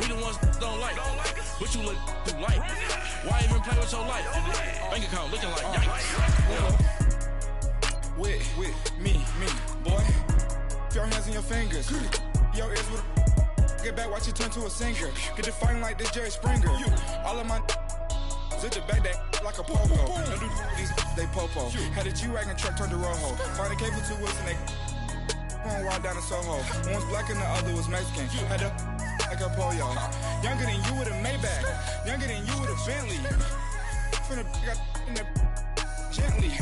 We the ones don't like. What you look through light? Why even play with your life? Bank account looking like yikes. With me, boy. Your hands and your fingers. Your ears with get back, watch it turn to a singer. Get the fighting like this Jerry Springer. All of my zip the back that like a popo. No do these they popo. Had a G-Wagon truck turned to Rojo. Find a cable 2 wheels and they going wild down in Soho. One was black and the other was Mexican. Had a like a polio. Younger than you with a Maybach. Younger than you with a Bentley. Finna got in the gently.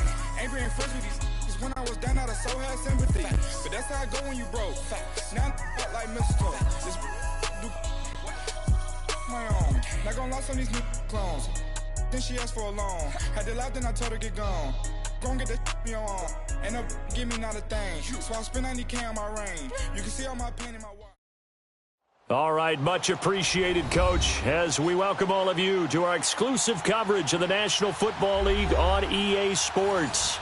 Ain't being friends with these. When I was down, I so had sympathy. But that's how I go when you broke. Now I'm out like mistletoe. This do my own. Not gonna lost on these new clones. Then she asked for a loan. Had to laugh, then I told her get gone. Gon' get that me on. And up, give me not a thing. So I spend 90K on my range. You can see all my pain in my watch. All right, much appreciated, Coach, as we welcome all of you to our exclusive coverage of the National Football League on EA Sports.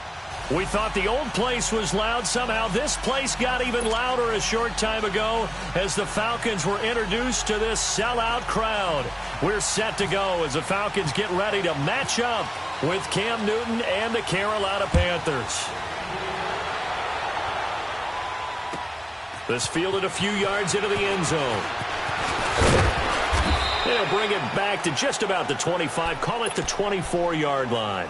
We thought the old place was loud. Somehow this place got even louder a short time ago as the Falcons were introduced to this sellout crowd. We're set to go as the Falcons get ready to match up with Cam Newton and the Carolina Panthers. This fielded a few yards into the end zone. They'll bring it back to just about the 25, call it the 24-yard line.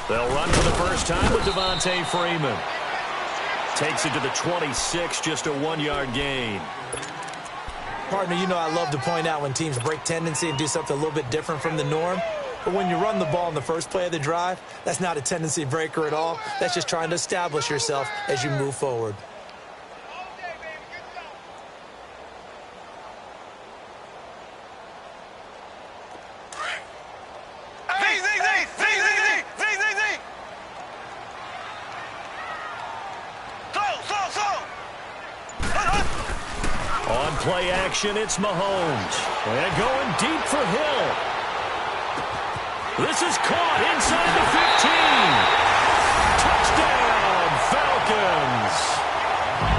They'll run for the first time with Devontae Freeman. Takes it to the 26, just a 1-yard gain. Partner, you know I love to point out when teams break tendency and do something a little bit different from the norm. But when you run the ball in the first play of the drive, that's not a tendency breaker at all. That's just trying to establish yourself as you move forward. Play action, it's Mahomes. And going deep for Hill. This is caught inside the 15. Touchdown, Falcons.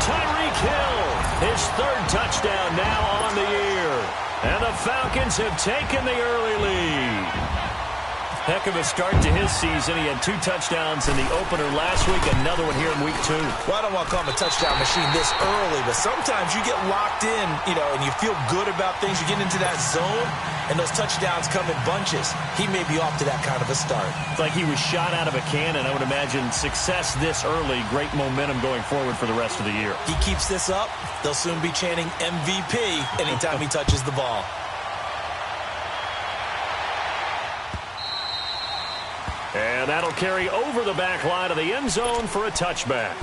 Tyreek Hill, his third touchdown now on the year. And the Falcons have taken the early lead. Heck of a start to his season. He had 2 touchdowns in the opener last week, another one here in week 2. Well, I don't want to call him a touchdown machine this early, but sometimes you get locked in, and you feel good about things. You get into that zone, and those touchdowns come in bunches. He may be off to that kind of a start. It's like he was shot out of a cannon. I would imagine success this early, great momentum going forward for the rest of the year. He keeps this up, they'll soon be chanting MVP anytime he touches the ball. And that'll carry over the back line of the end zone for a touchback.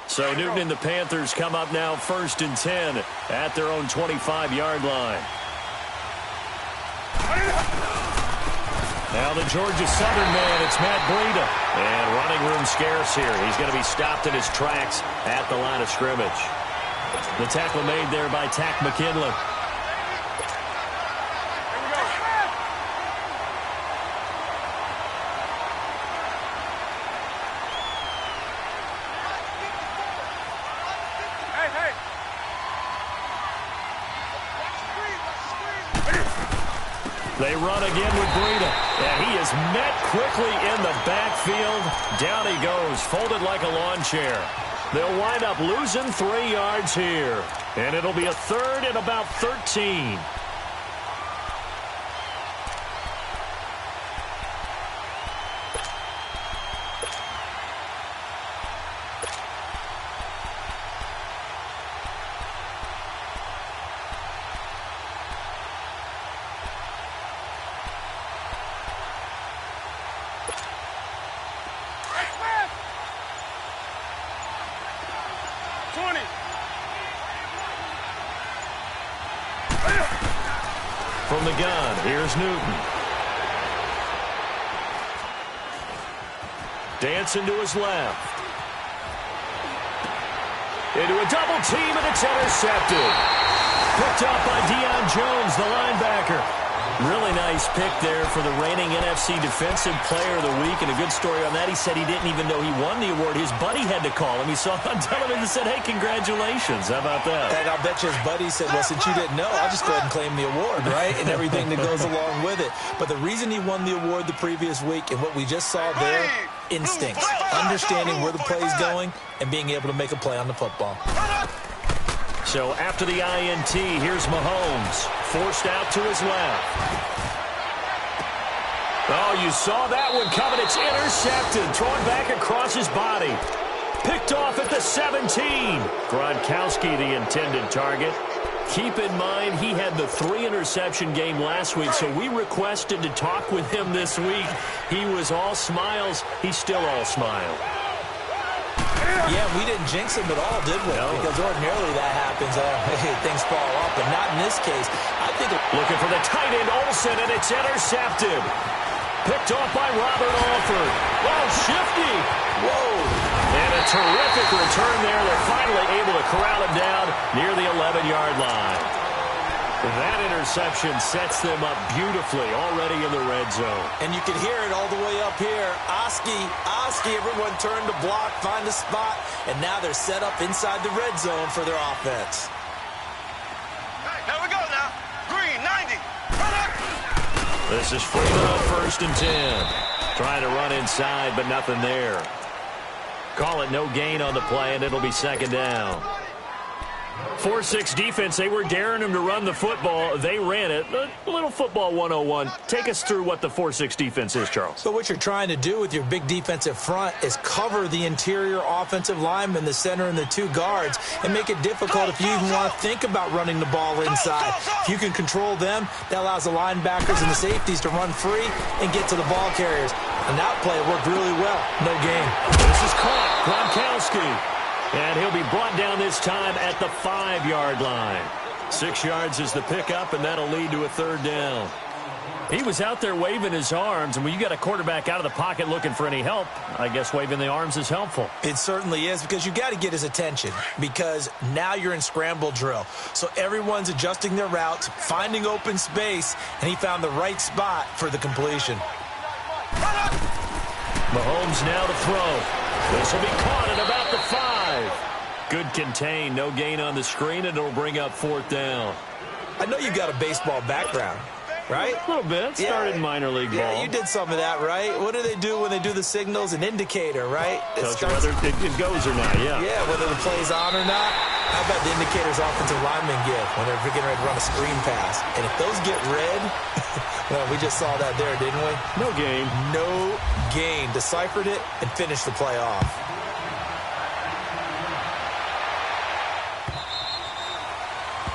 So Newton and the Panthers come up now 1st and 10 at their own 25-yard line. Now the Georgia Southern man, it's Matt Breida. And running room scarce here. He's going to be stopped in his tracks at the line of scrimmage. The tackle made there by Tack McKinley. They run again with Breida. And he is met quickly in the backfield. Down he goes, folded like a lawn chair. They'll wind up losing 3 yards here. And it'll be a 3rd and about 13. From the gun, here's Newton. Dancing to his left. Into a double team, and it's intercepted. Picked up by Deion Jones, the linebacker. Really nice pick there for the reigning NFC Defensive Player of the Week, and a good story on that. He said he didn't even know he won the award. His buddy had to call him. He saw it on television and said, hey, congratulations. How about that? And I'll bet you his buddy said, well, since you didn't know, I'll just go ahead and claim the award, right? And everything that goes along with it. But the reason he won the award the previous week and what we just saw there, instincts, understanding where the play is going and being able to make a play on the football. So after the INT, here's Mahomes, forced out to his left. Oh, you saw that one coming. It's intercepted, thrown back across his body. Picked off at the 17. Gronkowski, the intended target. Keep in mind, he had the 3-interception game last week, so we requested to talk with him this week. He was all smiles. He's still all smile. Yeah, we didn't jinx him at all, did we? No. Because ordinarily that happens. Things fall off, but not in this case. I think looking for the tight end, Olsen, and it's intercepted. Picked off by Robert Alford. Oh, shifty. Whoa. And a terrific return there. They're finally able to corral him down near the 11-yard line. That interception sets them up beautifully already in the red zone. And you can hear it all the way up here. Oski, everyone turned to block, find a spot, and now they're set up inside the red zone for their offense. Hey, here we go now. Green, 90. This is Freeman on 1st and 10. Trying to run inside, but nothing there. Call it no gain on the play, and it'll be 2nd down. 4-6 defense, they were daring him to run the football. They ran it. A little football 101. Take us through what the 4-6 defense is, Charles. So what you're trying to do with your big defensive front is cover the interior offensive linemen, the center and the 2 guards, and make it difficult if you even want to think about running the ball inside. If you can control them, that allows the linebackers and the safeties to run free and get to the ball carriers. And that play worked really well. No gain. This is caught. Gronkowski. And he'll be brought down this time at the 5-yard line. 6 yards is the pickup, and that'll lead to a 3rd down. He was out there waving his arms, and when you got a quarterback out of the pocket looking for any help, I guess waving the arms is helpful. It certainly is, because you got to get his attention, because now you're in scramble drill. So everyone's adjusting their routes, finding open space, and he found the right spot for the completion. Mahomes now to throw. This will be caught at about the 5. Good contain, no gain on the screen, and it'll bring up 4th down. I know you got a baseball background, right? A little bit. Started in minor league ball. Yeah, you did some of that, right? What do they do when they do the signals? An indicator, right? Tells you whether it goes or not, yeah. Yeah, whether the play's on or not. How about the indicators offensive linemen give when they're getting ready to run a screen pass? And if those get red, well, we just saw that there, didn't we? No gain. No gain. Deciphered it and finished the play off.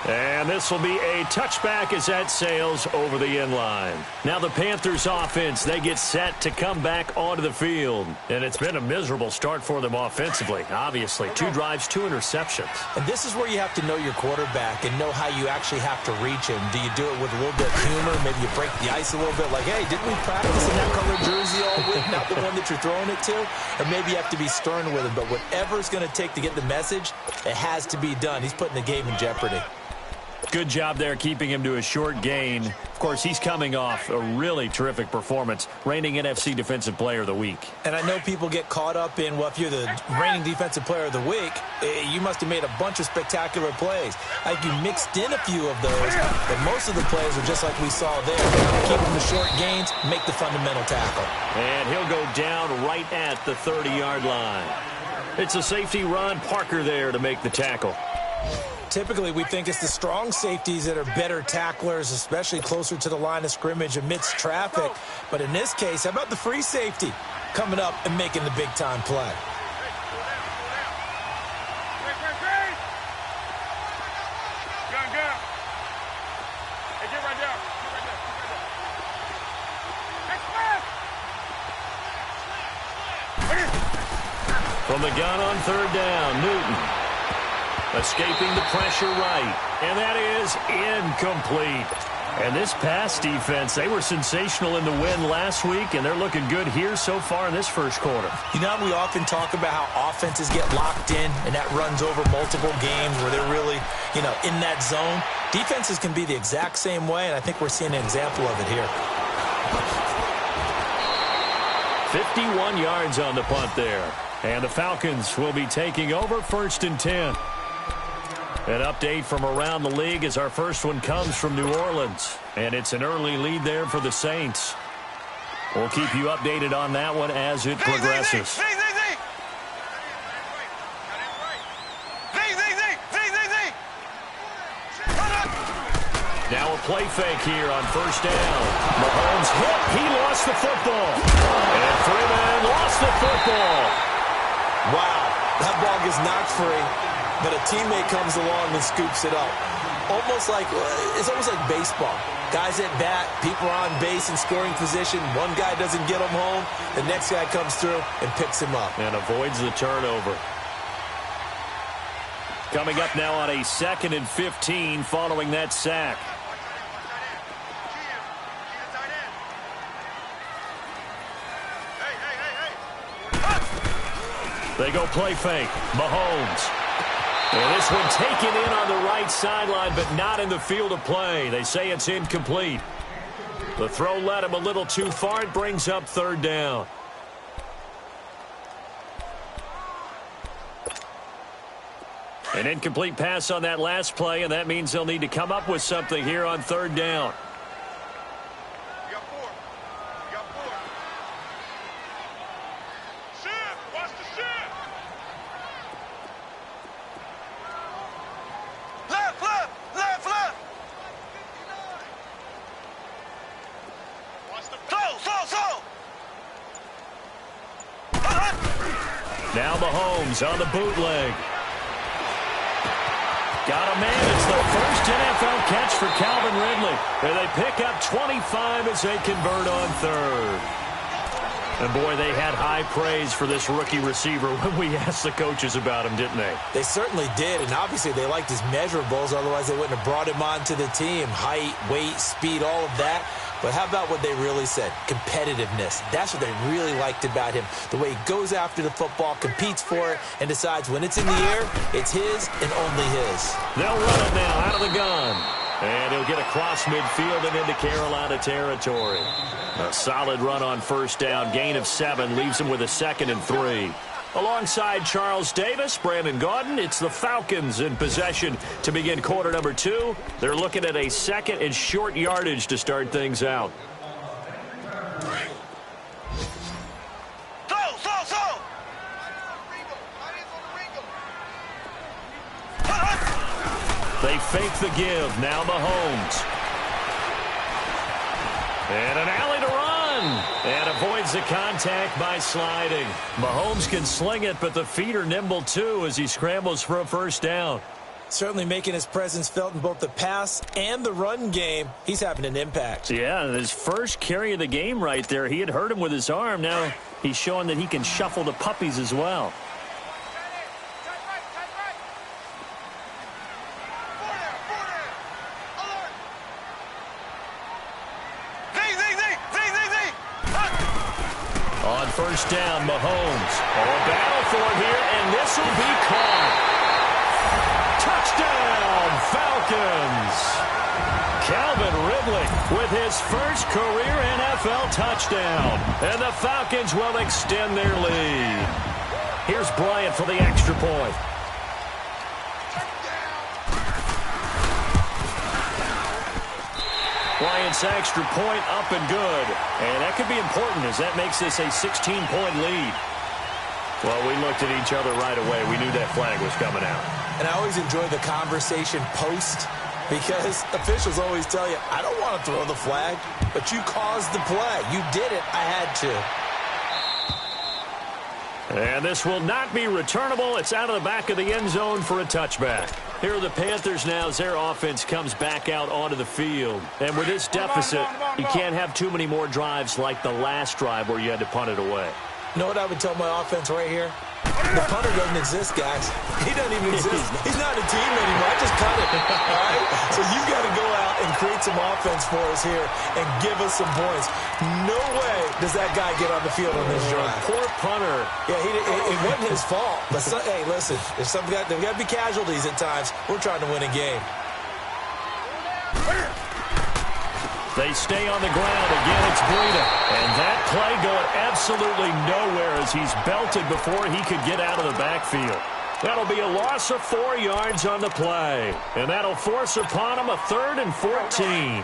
And this will be a touchback as that sails over the end line. Now the Panthers offense, they get set to come back onto the field. And it's been a miserable start for them offensively, obviously. 2 drives, 2 interceptions. And this is where you have to know your quarterback and know how you actually have to reach him. Do you do it with a little bit of humor? Maybe you break the ice a little bit like, hey, didn't we practice in that colored jersey all week? Not the one that you're throwing it to? Or maybe you have to be stern with him. But whatever it's going to take to get the message, it has to be done. He's putting the game in jeopardy. Good job there keeping him to a short gain. Of course, he's coming off a really terrific performance, reigning NFC Defensive Player of the Week. And I know people get caught up in, well, if you're the reigning Defensive Player of the Week, you must have made a bunch of spectacular plays. Like you mixed in a few of those, but most of the plays are just like we saw there. Keep them to short gains, make the fundamental tackle. And he'll go down right at the 30-yard line. It's a safety, Ron Parker, there to make the tackle. Typically, we think it's the strong safeties that are better tacklers, especially closer to the line of scrimmage amidst traffic. But in this case, how about the free safety coming up and making the big-time play? From the gun on 3rd down, Newton. Escaping the pressure right. And that is incomplete. And this pass defense, they were sensational in the win last week, and they're looking good here so far in this first quarter. You know, we often talk about how offenses get locked in, and that runs over multiple games where they're really, in that zone. Defenses can be the exact same way, and I think we're seeing an example of it here. 51 yards on the punt there. And the Falcons will be taking over 1st and 10. An update from around the league as our first one comes from New Orleans. And it's an early lead there for the Saints. We'll keep you updated on that one as it progresses. Now a play fake here on 1st down. Mahomes hit. He lost the football. And Freeman lost the football. Wow, that ball gets knocked free, but a teammate comes along and scoops it up. It's almost like baseball. Guys at bat, people are on base in scoring position. One guy doesn't get him home. The next guy comes through and picks him up. And avoids the turnover. Coming up now on a 2nd and 15 following that sack. They go play fake. Mahomes. And this one taken in on the right sideline, but not in the field of play. They say it's incomplete. The throw led him a little too far. It brings up 3rd down. An incomplete pass on that last play, and that means they'll need to come up with something here on 3rd down. Now Mahomes on the bootleg. Got a man. It's the first NFL catch for Calvin Ridley. And they pick up 25 as they convert on 3rd. And, boy, they had high praise for this rookie receiver when we asked the coaches about him, didn't they? They certainly did, and obviously they liked his measurables. Otherwise, they wouldn't have brought him onto the team. Height, weight, speed, all of that. But how about what they really said? Competitiveness. That's what they really liked about him. The way he goes after the football, competes for it, and decides when it's in the air, it's his and only his. They'll run it now out of the gun. And he'll get across midfield and into Carolina territory. A solid run on 1st down. Gain of 7 leaves him with a 2nd and 3. Alongside Charles Davis, Brandon Gaudin, it's the Falcons in possession to begin quarter number 2. They're looking at a 2nd and short yardage to start things out. They fake the give. Now Mahomes. And an alley to run. And avoids the contact by sliding. Mahomes can sling it, but the feet are nimble too as he scrambles for a 1st down. Certainly making his presence felt in both the pass and the run game. He's having an impact. Yeah, his first carry of the game right there. He had hurt him with his arm. Now he's showing that he can shuffle the puppies as well. On 1st down, Mahomes. A battle for it here, and this will be caught. Touchdown, Falcons. Calvin Ridley with his first career NFL touchdown. And the Falcons will extend their lead. Here's Bryant for the extra point. Bryant's extra point up and good. And that could be important as that makes this a 16-point lead. Well, we looked at each other right away. We knew that flag was coming out. And I always enjoy the conversation post because officials always tell you, I don't want to throw the flag, but you caused the play. You did it. I had to. And this will not be returnable. It's out of the back of the end zone for a touchback. Here are the Panthers now as their offense comes back out onto the field. And with this deficit, you can't have too many more drives like the last drive where you had to punt it away. You know what I would tell my offense right here? The punter doesn't exist, guys. He doesn't even exist. He's not a team anymore. I just cut it. All right? So you've got to go out and create some offense for us here and give us some points. No way does that guy get on the field on this drive. Poor punter. Yeah, it wasn't his fault. But hey, listen, there's got to be casualties at times. We're trying to win a game. They stay on the ground. Again, it's Breida. And that play going absolutely nowhere as he's belted before he could get out of the backfield. That'll be a loss of 4 yards on the play. And that'll force upon him a 3rd and 14.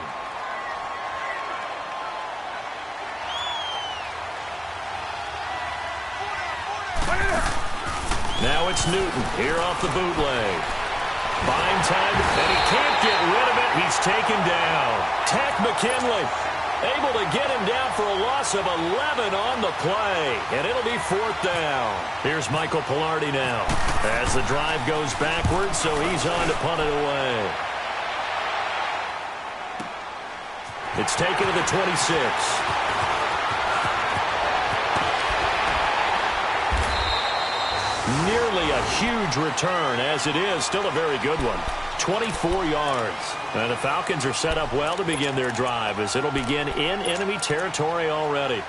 Now it's Newton here off the bootleg. Buying time, and he can't get rid of it. He's taken down. Tack McKinley able to get him down for a loss of 11 on the play, and it'll be 4th down. Here's Michael Pilardi now as the drive goes backwards, so he's on to punt it away. It's taken to the 26. Nearly a huge return, as it is still a very good one. 24 yards. And the Falcons are set up well to begin their drive as it'll begin in enemy territory already.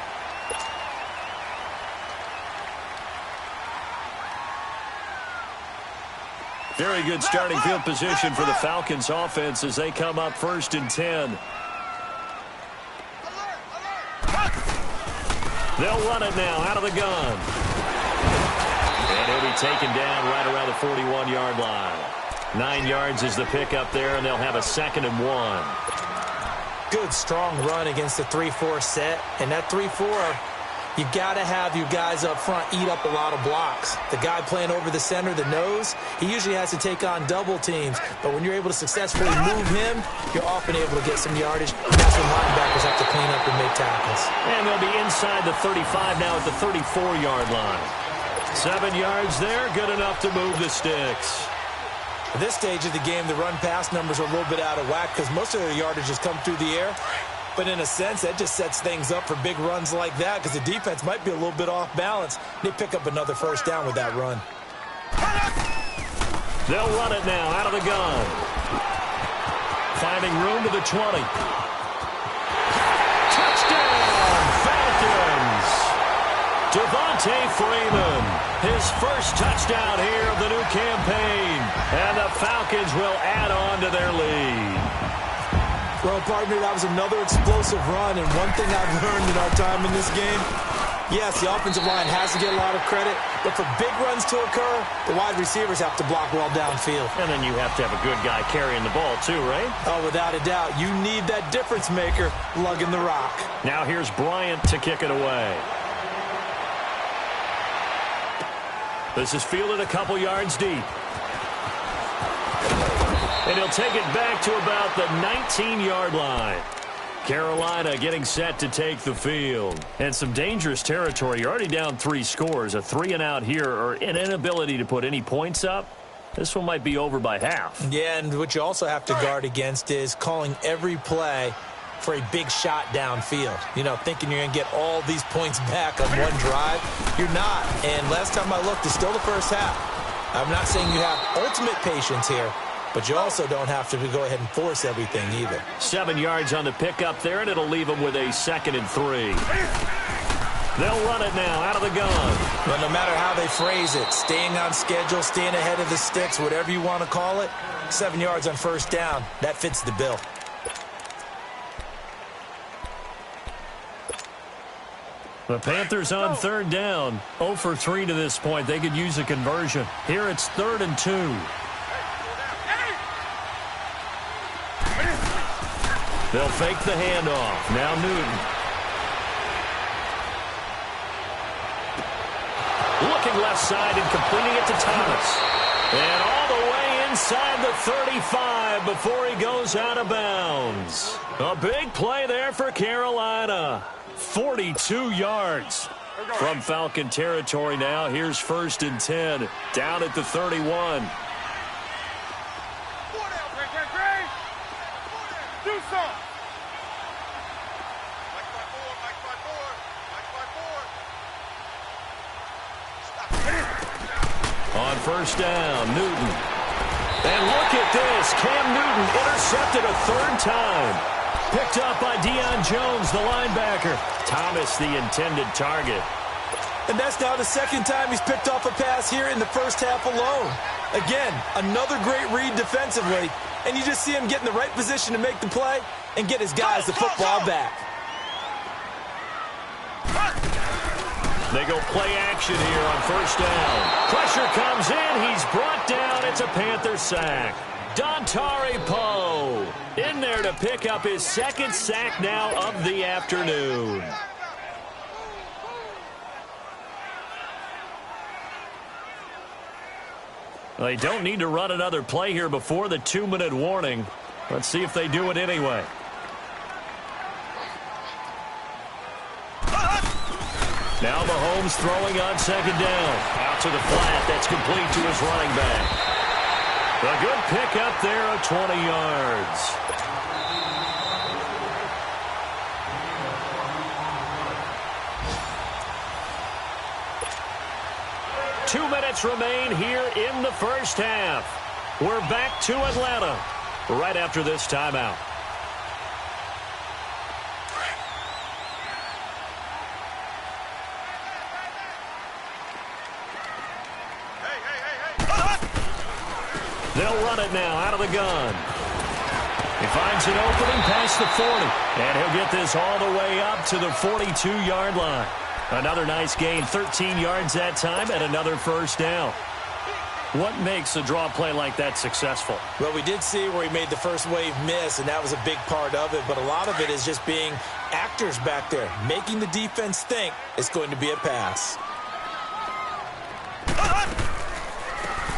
Very good starting field position for the Falcons offense as they come up 1st and 10. They'll run it now out of the gun. And he'll be taken down right around the 41-yard line. 9 yards is the pickup there, and they'll have a 2nd and 1. Good, strong run against the 3-4 set. And that 3-4, you got to have your guys up front eat up a lot of blocks. The guy playing over the center, the nose, he usually has to take on double teams. But when you're able to successfully move him, you're often able to get some yardage. That's when linebackers have to clean up and make tackles. And they'll be inside the 35 now at the 34-yard line. 7 yards there, good enough to move the sticks. At this stage of the game, the run-pass numbers are a little bit out of whack because most of their yardage has come through the air. But in a sense, that just sets things up for big runs like that because the defense might be a little bit off balance. They pick up another 1st down with that run. They'll run it now out of the gun. Finding room to the 20. Touchdown, Falcons! Devontae Freeman, his first touchdown here of the new campaign. And the Falcons will add on to their lead. Well, partner, that was another explosive run. And one thing I've learned in our time in this game, yes, the offensive line has to get a lot of credit. But for big runs to occur, the wide receivers have to block well downfield. And then you have to have a good guy carrying the ball too, right? Oh, without a doubt. You need that difference maker lugging the rock. Now here's Bryant to kick it away. This is fielded a couple yards deep. And he'll take it back to about the 19-yard line. Carolina getting set to take the field. And some dangerous territory. You're already down 3 scores. A 3-and-out here or an inability to put any points up. This one might be over by half. Yeah, and what you also have to guard against is calling every play for a big shot downfield. You know, thinking you're going to get all these points back on one drive. You're not. And last time I looked, it's still the first half. I'm not saying you have ultimate patience here, but you also don't have to go ahead and force everything either. 7 yards on the pickup there, and it'll leave them with a 2nd and 3. They'll run it now out of the gun. But no matter how they phrase it, staying on schedule, staying ahead of the sticks, whatever you want to call it, 7 yards on 1st down, that fits the bill. The Panthers on 3rd down. 0 for 3 to this point. They could use a conversion. Here it's 3rd and 2. They'll fake the handoff. Now Newton. Looking left side and completing it to Thomas. And all the way inside the 35 before he goes out of bounds. A big play there for Carolina. 42 yards from Falcon territory now. Here's 1st and 10. Down at the 31. Do something. On first down, Newton. And look at this. Cam Newton intercepted a third time. Picked up by Deion Jones, the linebacker. Thomas, the intended target. And that's now the second time he's picked off a pass here in the first half alone. Again, another great read defensively. And you just see him get in the right position to make the play and get his guys the football back. They go play action here on first down. Pressure comes in. He's brought down. It's a Panther sack. Dontari Poe in there to pick up his second sack now of the afternoon. They don't need to run another play here before the 2-minute warning. Let's see if they do it anyway. Now Mahomes throwing on second down. Out to the flat. That's complete to his running back. A good pickup there of 20 yards. Two minutes remain here in the first half. We're back to Atlanta right after this timeout. They'll run it now out of the gun. He finds an opening past the 40. And he'll get this all the way up to the 42-yard line. Another nice gain, 13 yards that time, and another first down. What makes a draw play like that successful? Well, we did see where he made the first wave miss, and that was a big part of it. But a lot of it is just being actors back there, making the defense think it's going to be a pass.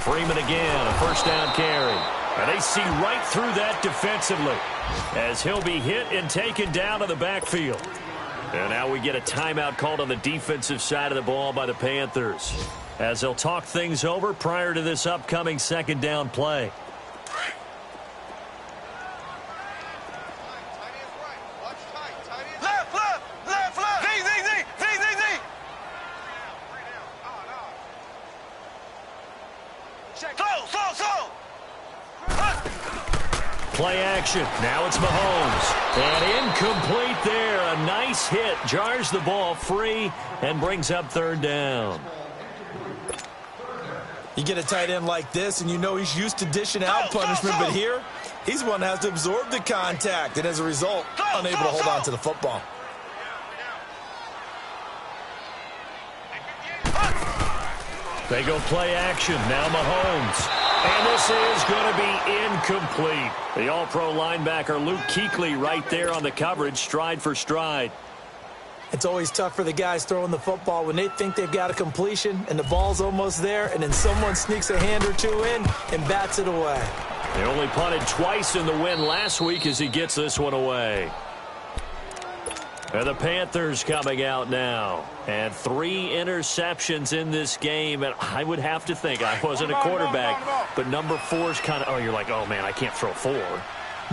Freeman again, a first down carry. And they see right through that defensively as he'll be hit and taken down to the backfield. And now we get a timeout called on the defensive side of the ball by the Panthers as they'll talk things over prior to this upcoming second down play. Play action. Now it's Mahomes. And incomplete there. A nice hit. Jars the ball free and brings up third down. You get a tight end like this, and you know he's used to dishing out punishment. But here, he's one that has to absorb the contact. And as a result, unable to hold on to the football. They go play action. Now Mahomes. And this is going to be incomplete. The all-pro linebacker Luke Kuechly right there on the coverage, stride for stride. It's always tough for the guys throwing the football when they think they've got a completion and the ball's almost there, and then someone sneaks a hand or two in and bats it away. They only punted twice in the win last week as he gets this one away. And the Panthers coming out now. And 3 interceptions in this game. And I would have to think, I wasn't a quarterback, but number 4 is kind of, oh, you're like, oh, man, I can't throw 4.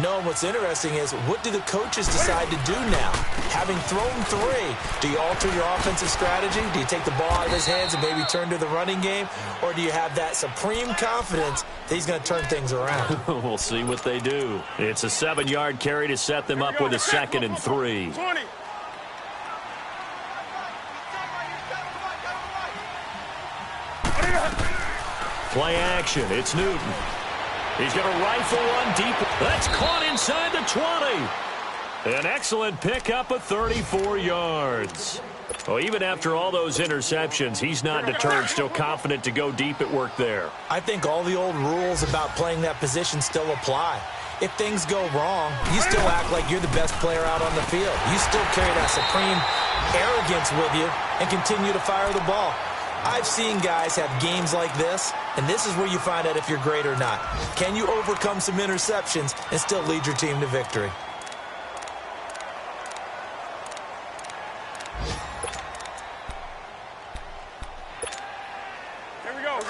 No, and what's interesting is, what do the coaches decide to do now? Having thrown 3, do you alter your offensive strategy? Do you take the ball out of his hands and maybe turn to the running game? Or do you have that supreme confidence that he's going to turn things around? We'll see what they do. It's a 7-yard carry to set them up with a 2nd and 3. Play action. It's Newton. He's going to rifle one deep. That's caught inside the 20. An excellent pickup of 34 yards. Well, even after all those interceptions, he's not deterred, still confident to go deep at work there. I think all the old rules about playing that position still apply. If things go wrong, you still act like you're the best player out on the field. You still carry that supreme arrogance with you and continue to fire the ball. I've seen guys have games like this, and this is where you find out if you're great or not. Can you overcome some interceptions and still lead your team to victory? Here we go.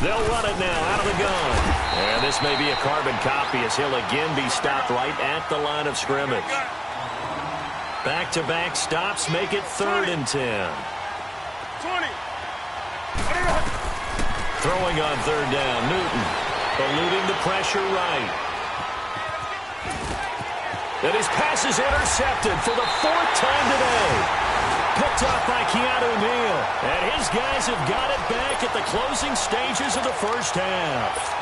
They'll run it now out of the gun. And this may be a carbon copy as he'll again be stopped right at the line of scrimmage. Back-to-back stops make it 3rd and 10. 20. Throwing on 3rd down, Newton. Eluding the pressure right. And his pass is intercepted for the 4th time today. Picked off by Keanu Neal. And his guys have got it back at the closing stages of the first half.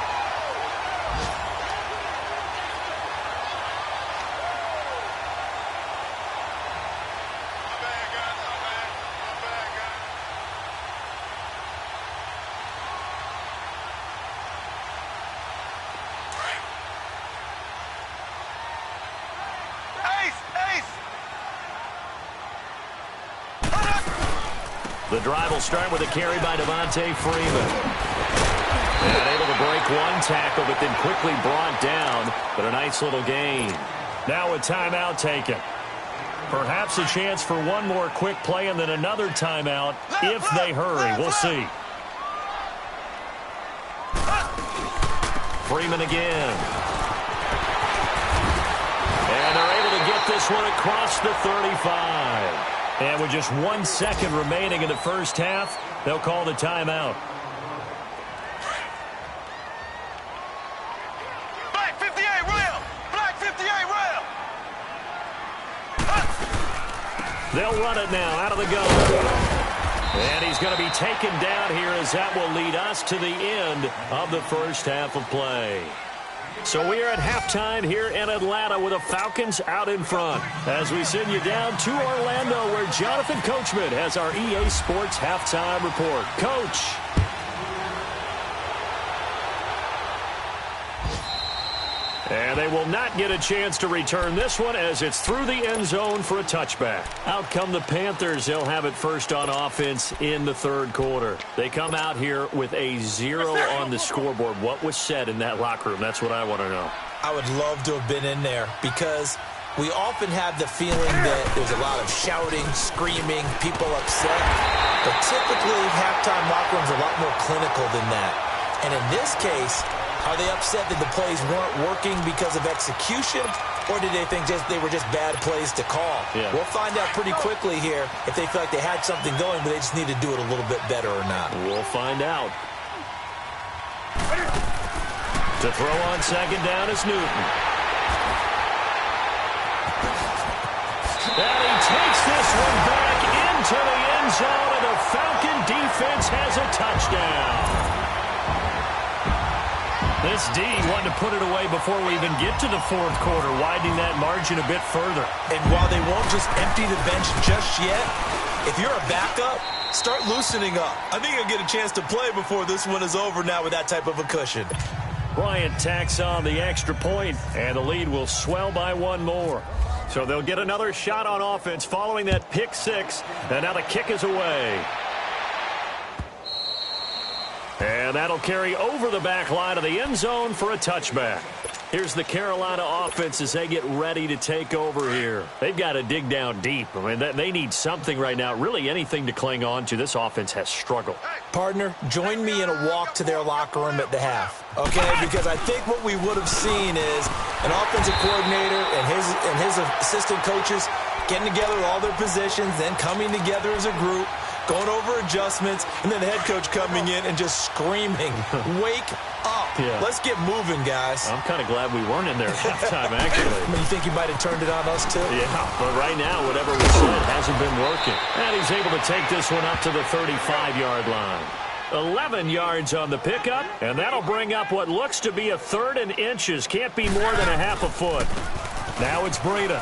The drive will start with a carry by Devontae Freeman. And able to break one tackle, but then quickly brought down. But a nice little gain. Now a timeout taken. Perhaps a chance for one more quick play and then another timeout if they hurry. We'll see. Freeman again. And they're able to get this one across the 35. And with just 1 second remaining in the first half, they'll call the timeout. Black 58 rail! Black 58 rail! They'll run it now out of the gun. And he's going to be taken down here as that will lead us to the end of the first half of play. So we are at halftime here in Atlanta with the Falcons out in front. As we send you down to Orlando where Jonathan Coachman has our EA Sports halftime report. Coach. And they will not get a chance to return this one as it's through the end zone for a touchback. Out come the Panthers. They'll have it first on offense in the 3rd quarter. They come out here with a 0 on the scoreboard. What was said in that locker room? That's what I want to know. I would love to have been in there because we often have the feeling that there's a lot of shouting, screaming, people upset. But typically, halftime locker rooms are a lot more clinical than that. And in this case, are they upset that the plays weren't working because of execution, or did they think they were just bad plays to call? Yeah. We'll find out pretty quickly here if they feel like they had something going, but they just need to do it a little bit better or not. We'll find out. To throw on 2nd down is Newton. And he takes this one back into the end zone, and the Falcon defense has a touchdown. This D wanted to put it away before we even get to the 4th quarter, widening that margin a bit further. And while they won't just empty the bench just yet, if you're a backup, start loosening up. I think you'll get a chance to play before this one is over now with that type of a cushion. Bryant tacks on the extra point, and the lead will swell by 1 more. So they'll get another shot on offense following that pick 6, and now the kick is away. And that'll carry over the back line of the end zone for a touchback. Here's the Carolina offense as they get ready to take over here. They've got to dig down deep. I mean, they need something right now, really anything to cling on to. This offense has struggled. Partner, join me in a walk to their locker room at the half, okay? Because I think what we would have seen is an offensive coordinator and his assistant coaches getting together with all their positions, then coming together as a group, going over adjustments, and then the head coach coming in and just screaming, wake up. Yeah. Let's get moving, guys. I'm kind of glad we weren't in there at halftime, actually. You think you might have turned it on us, too? Yeah, but right now, whatever was said hasn't been working. And he's able to take this one up to the 35-yard line. 11 yards on the pickup, and that'll bring up what looks to be a 3rd and inches. Can't be more than a half a foot. Now it's Breida.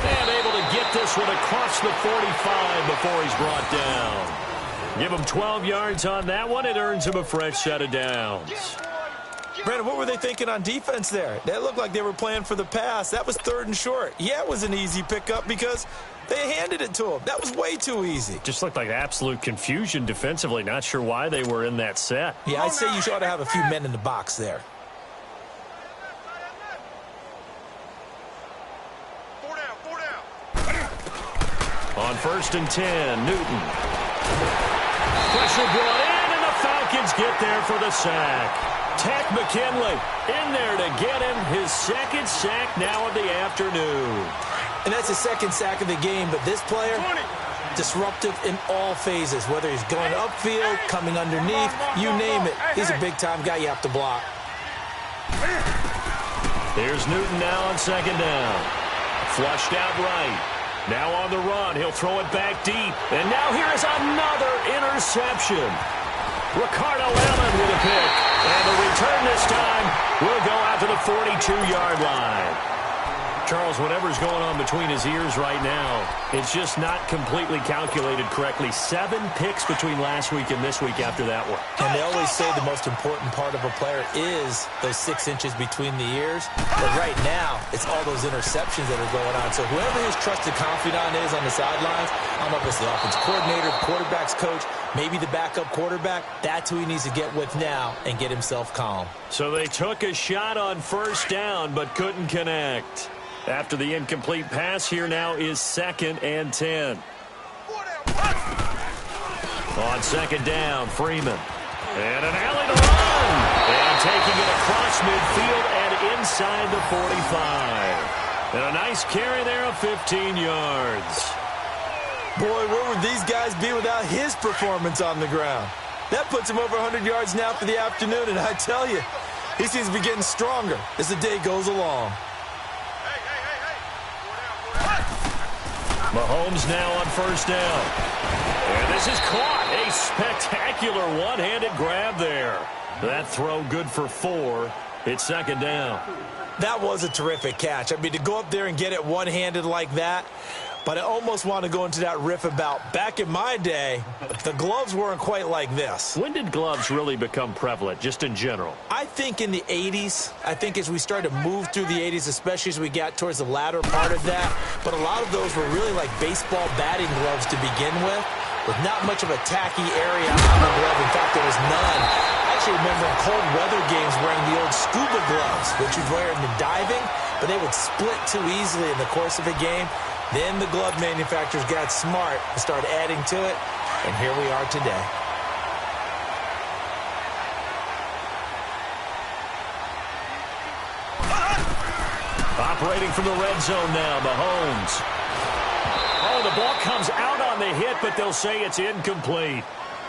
And able to get this one across the 45 before he's brought down. Give him 12 yards on that one. It earns him a fresh set of downs. Brandon, what were they thinking on defense there? That looked like they were playing for the pass. That was 3rd and short. Yeah, it was an easy pickup because they handed it to him. That was way too easy. Just looked like absolute confusion defensively. Not sure why they were in that set. Yeah, I'd say you ought to have a few men in the box there. 4 down, 4 down. On 1st and 10, Newton. Pressure brought in, and the Falcons get there for the sack. Tech McKinley in there to get him his second sack now of the afternoon. And that's his second sack of the game, but this player, disruptive in all phases, whether he's going upfield, coming underneath, you name it. He's a big-time guy you have to block. Here's Newton now on second down. Flushed out right. Now on the run. He'll throw it back deep. And now here is another interception. Ricardo Allen with a pick. And the return this time will go out to the 42-yard line. Charles, whatever's going on between his ears right now, it's just not completely calculated correctly. 7 picks between last week and this week after that one. And they always say the most important part of a player is those 6 inches between the ears. But right now, it's all those interceptions that are going on. So whoever his trusted confidant is on the sidelines, I don't know if it's the offensive coordinator, the quarterback's coach, maybe the backup quarterback, that's who he needs to get with now and get himself calm. So they took a shot on first down but couldn't connect. After the incomplete pass, here now is 2nd and 10. On second down, Freeman. And an alley to run. And taking it across midfield and inside the 45. And a nice carry there of 15 yards. Boy, where would these guys be without his performance on the ground? That puts him over 100 yards now for the afternoon, and I tell you, he seems to be getting stronger as the day goes along. Mahomes now on first down. And this is caught. A spectacular one-handed grab there. That throw good for 4. It's second down. That was a terrific catch. I mean, to go up there and get it one-handed like that, but I almost want to go into that riff about back in my day, the gloves weren't quite like this. When did gloves really become prevalent, just in general? I think in the 80s. I think as we started to move through the 80s, especially as we got towards the latter part of that. But a lot of those were really like baseball batting gloves to begin with not much of a tacky area on the glove. In fact, there was none. I actually remember in cold weather games wearing the old scuba gloves, which you'd wear in the diving, but they would split too easily in the course of a game. Then the glove manufacturers got smart and started adding to it, and here we are today. Operating from the red zone now, Mahomes. Oh, the ball comes out on the hit, but they'll say it's incomplete.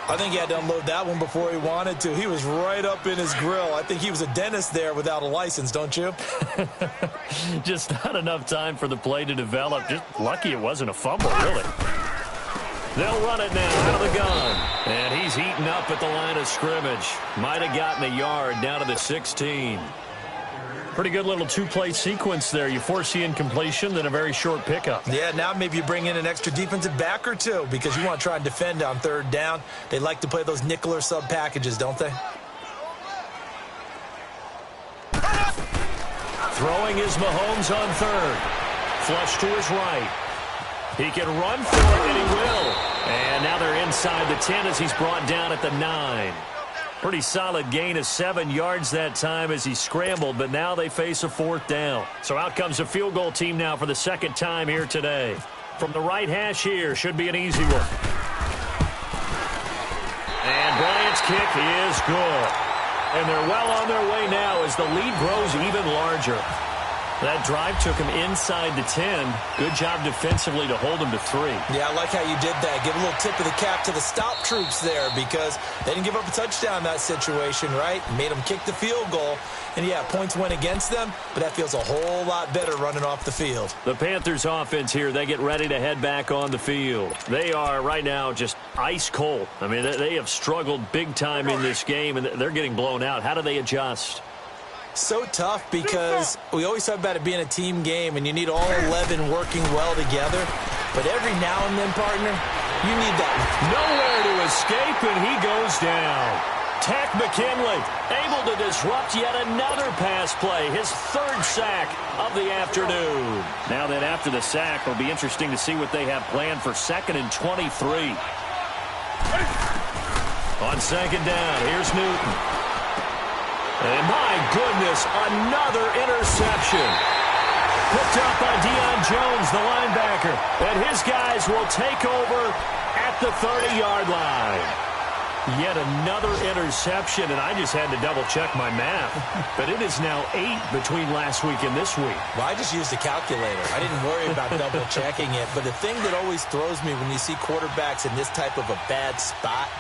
I think he had to unload that one before he wanted to. He was right up in his grill. I think he was a dentist there without a license, don't you? Just not enough time for the play to develop. Just lucky it wasn't a fumble, really. They'll run it now out of the gun. And he's heating up at the line of scrimmage. Might have gotten a yard down to the 16. Pretty good little two-play sequence there. You force the incompletion, then a very short pickup. Yeah, now maybe you bring in an extra defensive back or two because you want to try and defend on third down. They like to play those nickel or sub packages, don't they? Throwing is Mahomes on third. Flush to his right. He can run for it, and he will. And now they're inside the 10 as he's brought down at the 9. Pretty solid gain of 7 yards that time as he scrambled, but now they face a fourth down. So out comes a field goal team now for the second time here today. From the right hash here, should be an easy one. And Bryant's kick is good. And they're well on their way now as the lead grows even larger. That drive took him inside the 10. Good job defensively to hold him to 3. Yeah, I like how you did that. Give a little tip of the cap to the stop troops there because they didn't give up a touchdown in that situation, right? Made them kick the field goal. And, yeah, points went against them, but that feels a whole lot better running off the field. The Panthers offense here, they get ready to head back on the field. They are right now just ice cold. I mean, they have struggled big time in this game, and they're getting blown out. How do they adjust? So tough because we always talk about it being a team game and you need all 11 working well together. But every now and then, partner, you need that. Nowhere to escape, and he goes down. Tech McKinley able to disrupt yet another pass play. His third sack of the afternoon. Now that after the sack, it'll be interesting to see what they have planned for 2nd and 23. On second down, here's Newton. And my goodness, another interception. Picked up by Deion Jones, the linebacker. And his guys will take over at the 30-yard line. Yet another interception, and I just had to double-check my math. But it is now 8 between last week and this week. Well, I just used a calculator. I didn't worry about double-checking it. But the thing that always throws me when you see quarterbacks in this type of a bad spot,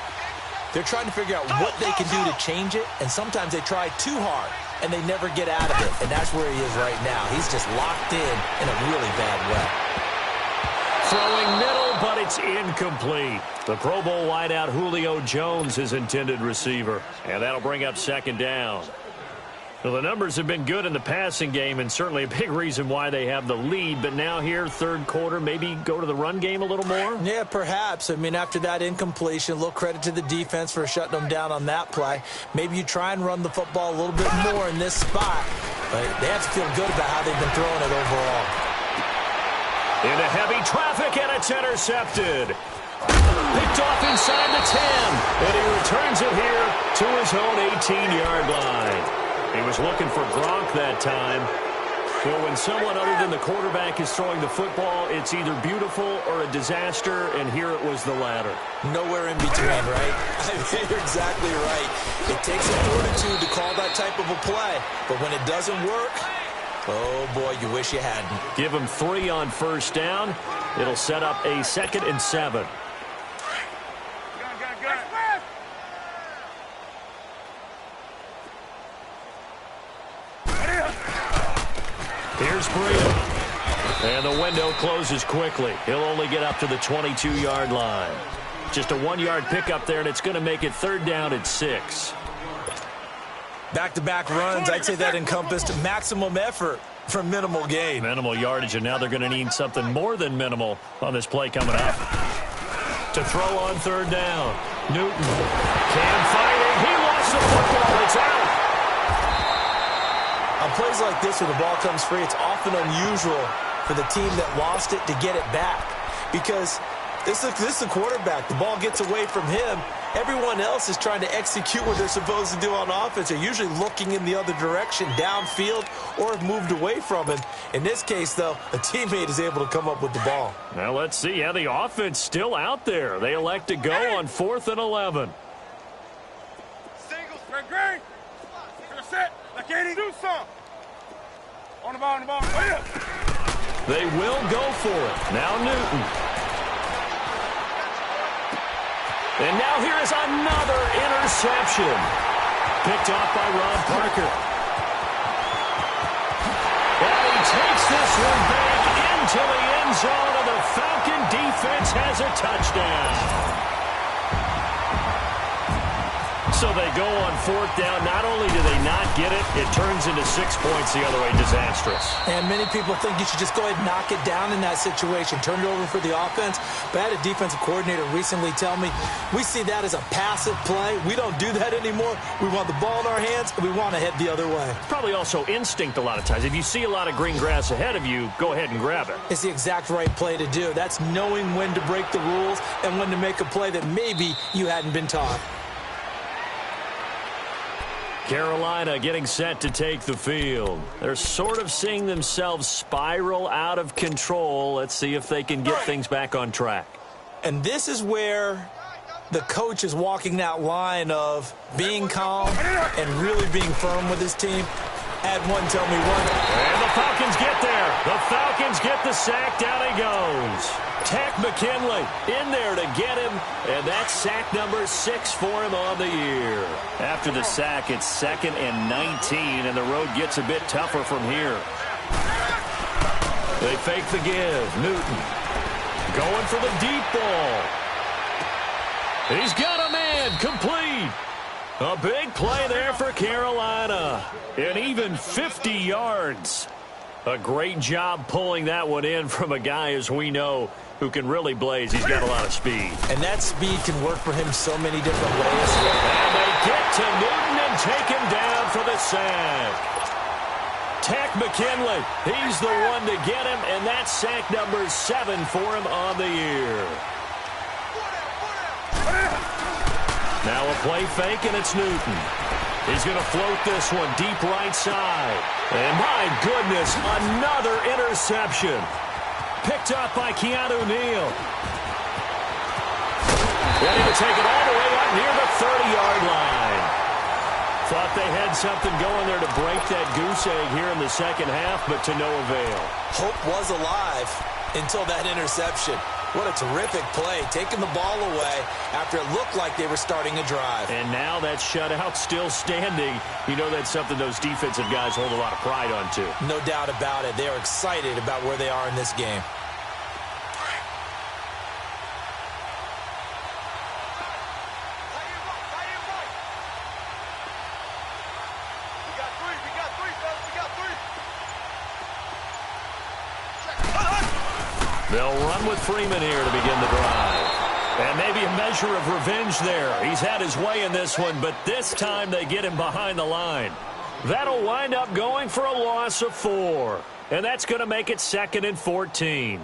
they're trying to figure out what they can do to change it, and sometimes they try too hard, and they never get out of it. And that's where he is right now. He's just locked in a really bad way. Throwing middle, but it's incomplete. The Pro Bowl wideout Julio Jones is intended receiver. And that'll bring up second down. Well, the numbers have been good in the passing game and certainly a big reason why they have the lead. But now here, third quarter, maybe go to the run game a little more? Yeah, perhaps. I mean, after that incompletion, a little credit to the defense for shutting them down on that play. Maybe you try and run the football a little bit more in this spot. But they have to feel good about how they've been throwing it overall. Into heavy traffic, and it's intercepted. Picked off inside the 10, and he returns it here to his own 18-yard line. He was looking for Gronk that time. Well, when someone other than the quarterback is throwing the football, it's either beautiful or a disaster, and here it was the latter. Nowhere in between, right? I mean, you're exactly right. It takes a fortitude to call that type of a play, but when it doesn't work, oh, boy, you wish you hadn't. Give him 3 on first down. It'll set up a 2nd and 7. Here's Breida. And the window closes quickly. He'll only get up to the 22-yard line. Just a 1-yard pickup there, and it's going to make it 3rd down at 6. Back-to-back runs, I'd say that encompassed maximum effort for minimal gain. Minimal yardage, and now they're going to need something more than minimal on this play coming up. To throw on 3rd down. Newton. Cam fighting. He lost the football. It's out. On plays like this where the ball comes free, it's often unusual for the team that lost it to get it back. Because this is the quarterback. The ball gets away from him. Everyone else is trying to execute what they're supposed to do on offense. They're usually looking in the other direction, downfield, or have moved away from him. In this case, though, a teammate is able to come up with the ball. Now let's see how the offense still out there. They elect to go on 4th and 11. Singles, great. You're set. Like Katie, do some. On the ball, They will go for it. Now Newton. And now here is another interception. Picked off by Rob Parker. And he takes this one back into the end zone, and the Falcon defense has a touchdown. So they go on 4th down. Not only do they not get it, it turns into 6 points the other way. Disastrous. And many people think you should just go ahead and knock it down in that situation. Turn it over for the offense. But I had a defensive coordinator recently tell me, we see that as a passive play. We don't do that anymore. We want the ball in our hands, and we want to head the other way. Probably also instinct a lot of times. If you see a lot of green grass ahead of you, go ahead and grab it. It's the exact right play to do. That's knowing when to break the rules and when to make a play that maybe you hadn't been taught. Carolina getting set to take the field. They're sort of seeing themselves spiral out of control. Let's see if they can get things back on track. And this is where the coach is walking that line of being calm and really being firm with his team. Add one, tell me one. And the Falcons get there. The Falcons get the sack. Down he goes. Tech McKinley in there to get him, and that's sack number 6 for him on the year. After the sack, it's 2nd and 19, and the road gets a bit tougher from here. They fake the give. Newton going for the deep ball. He's got a man. Complete. A big play there for Carolina, and even 50 yards. A great job pulling that one in from a guy, as we know, who can really blaze. He's got a lot of speed. And that speed can work for him so many different ways. And they get to Newton and take him down for the sack. Tech McKinley, he's the one to get him, and that's sack number 7 for him on the year. Now a play fake, and it's Newton. He's going to float this one deep right side. And my goodness, another interception. Picked up by Keanu Neal. Ready to take it all the way near the 30-yard line. Thought they had something going there to break that goose egg here in the second half, but to no avail. Hope was alive until that interception. What a terrific play, taking the ball away after it looked like they were starting a drive. And now that shutout still standing. You know that's something those defensive guys hold a lot of pride on, too. No doubt about it. They are excited about where they are in this game. They'll run with Freeman here to begin the drive. And maybe a measure of revenge there. He's had his way in this one, but this time they get him behind the line. That'll wind up going for a loss of 4. And that's going to make it 2nd and 14.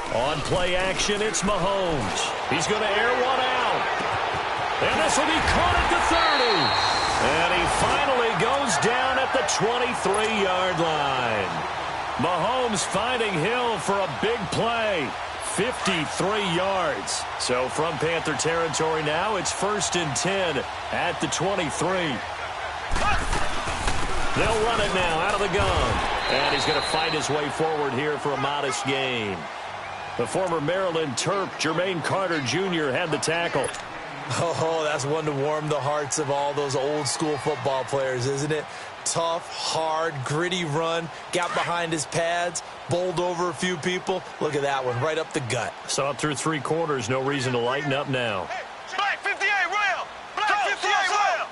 On play action, it's Mahomes. He's going to air one out. And this will be caught at the 30. And he finally goes down at the 23-yard line. Mahomes finding Hill for a big play. 53 yards. So from Panther territory now, it's 1st and 10 at the 23. They'll run it now out of the gun. And he's going to fight his way forward here for a modest gain. The former Maryland Terp, Jermaine Carter Jr., had the tackle. Oh, that's one to warm the hearts of all those old-school football players, isn't it? Tough, hard, gritty run, got behind his pads, bowled over a few people. Look at that one, right up the gut. Saw it through 3 quarters, no reason to lighten up now. Black 58, rail! Black 58, rail!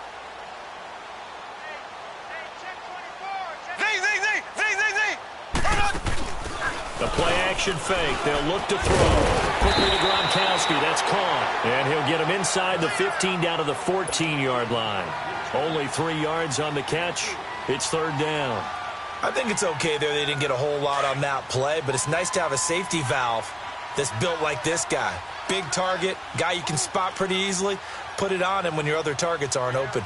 The play-action fake. They'll look to throw. Quickly to Gronkowski. That's caught. And he'll get him inside the 15 down to the 14-yard line. Only 3 yards on the catch. It's 3rd down. I think it's okay there. They didn't get a whole lot on that play, but it's nice to have a safety valve that's built like this guy. Big target, guy you can spot pretty easily. Put it on him when your other targets aren't open.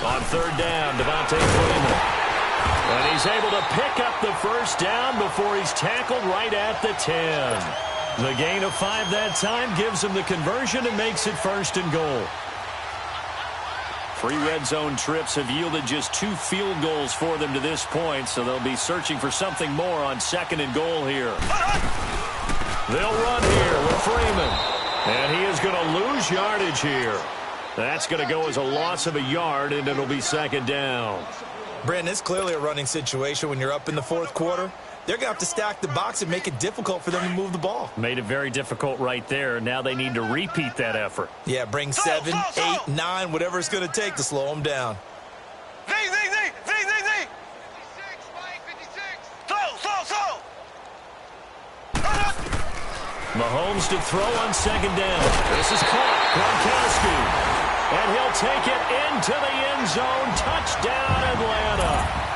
On 3rd down, Devontae Freeman. And he's able to pick up the 1st down before he's tackled right at the 10. The gain of 5 that time gives him the conversion and makes it 1st and goal. 3 red zone trips have yielded just 2 field goals for them to this point, so they'll be searching for something more on 2nd and goal here. They'll run here with Freeman. And he is going to lose yardage here. That's going to go as a loss of a yard, and it'll be 2nd down. Brandon, it's clearly a running situation when you're up in the 4th quarter. They're going to have to stack the box and make it difficult for them to move the ball. Made it very difficult right there. Now they need to repeat that effort. Yeah, bring 7, 8, 9, whatever it's going to take to slow them down. Mahomes to throw on 2nd down. This is caught. Gronkowski. And he'll take it into the end zone. Touchdown, Atlanta.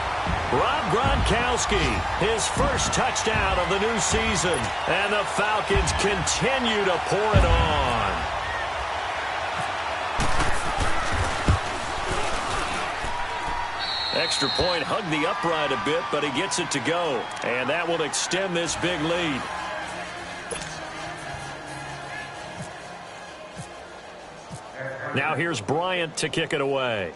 Rob Gronkowski, his 1st touchdown of the new season. And the Falcons continue to pour it on. Extra point hugged the upright a bit, but he gets it to go. And that will extend this big lead. Now here's Bryant to kick it away.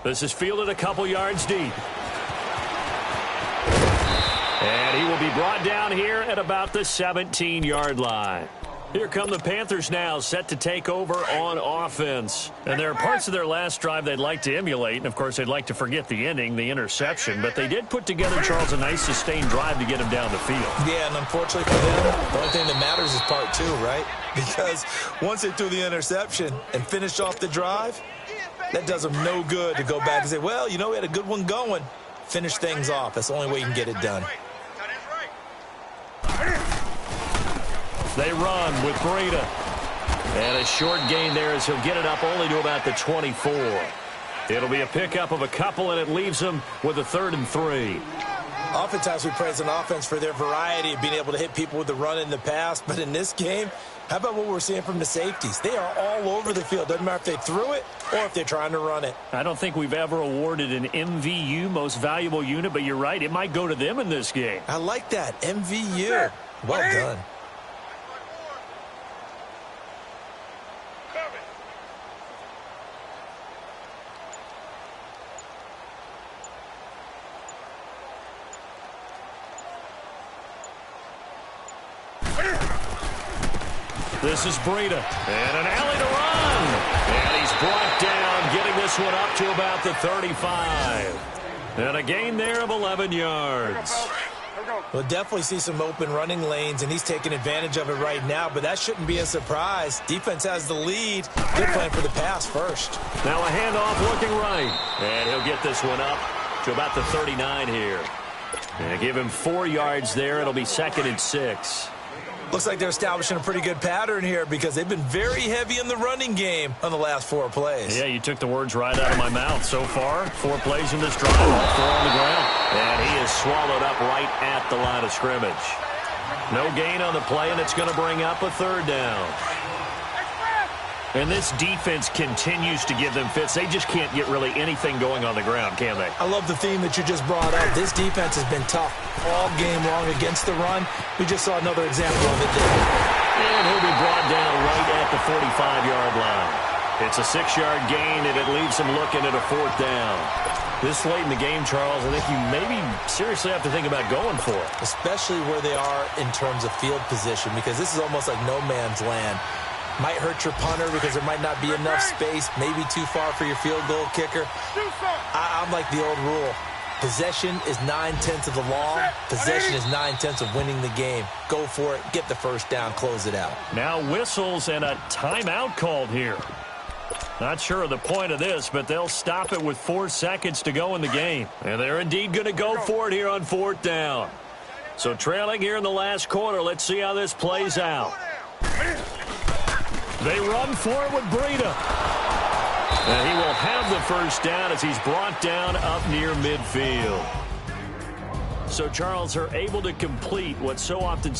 This is fielded a couple yards deep. And he will be brought down here at about the 17-yard line. Here come the Panthers now, set to take over on offense. And there are parts of their last drive they'd like to emulate. And, of course, they'd like to forget the ending, the interception. But they did put together, Charles, a nice sustained drive to get him down the field. Yeah, and unfortunately for them, the only thing that matters is part 2, right? Because once they threw the interception and finished off the drive, that does them no good to go back and say, well, you know, we had a good one going. Finish things off. That's the only way you can get it done. They run with Breida. And a short gain there as he'll get it up only to about the 24. It'll be a pickup of a couple, and it leaves him with a 3rd and 3. Oftentimes we praise an offense for their variety of being able to hit people with the run in the pass. But in this game, how about what we're seeing from the safeties? They are all over the field. Doesn't matter if they threw it or if they're trying to run it. I don't think we've ever awarded an MVU, most valuable unit, but you're right. It might go to them in this game. I like that. MVU. Well done. This is Breida, and an alley to run. And he's brought down, getting this one up to about the 35. And a gain there of 11 yards. We'll definitely see some open running lanes, and he's taking advantage of it right now, but that shouldn't be a surprise. Defense has the lead. Good plan for the pass first. Now a handoff looking right, and he'll get this one up to about the 39 here. And give him 4 yards there. It'll be 2nd and 6. Looks like they're establishing a pretty good pattern here because they've been very heavy in the running game on the last 4 plays. Yeah, you took the words right out of my mouth. So far, 4 plays in this drive, all 4 on the ground. And he is swallowed up right at the line of scrimmage. No gain on the play, and it's going to bring up a 3rd down. And this defense continues to give them fits. They just can't get really anything going on the ground, can they? I love the theme that you just brought up. This defense has been tough all game long against the run. We just saw another example of it there. And he'll be brought down right at the 45-yard line. It's a 6-yard gain, and it leaves him looking at a 4th down. This late in the game, Charles, I think you maybe seriously have to think about going for it. Especially where they are in terms of field position, because this is almost like no man's land. Might hurt your punter because there might not be enough space, maybe too far for your field goal kicker. I'm like the old rule. Possession is 9/10 of the law. Possession is 9/10 of winning the game. Go for it. Get the 1st down. Close it out. Now whistles and a timeout called here. Not sure of the point of this, but they'll stop it with 4 seconds to go in the game. And they're indeed going to go for it here on 4th down. So trailing here in the last quarter. Let's see how this plays out. They run for it with Breida. And he will have the 1st down as he's brought down up near midfield. So, Charles, are able to complete what so often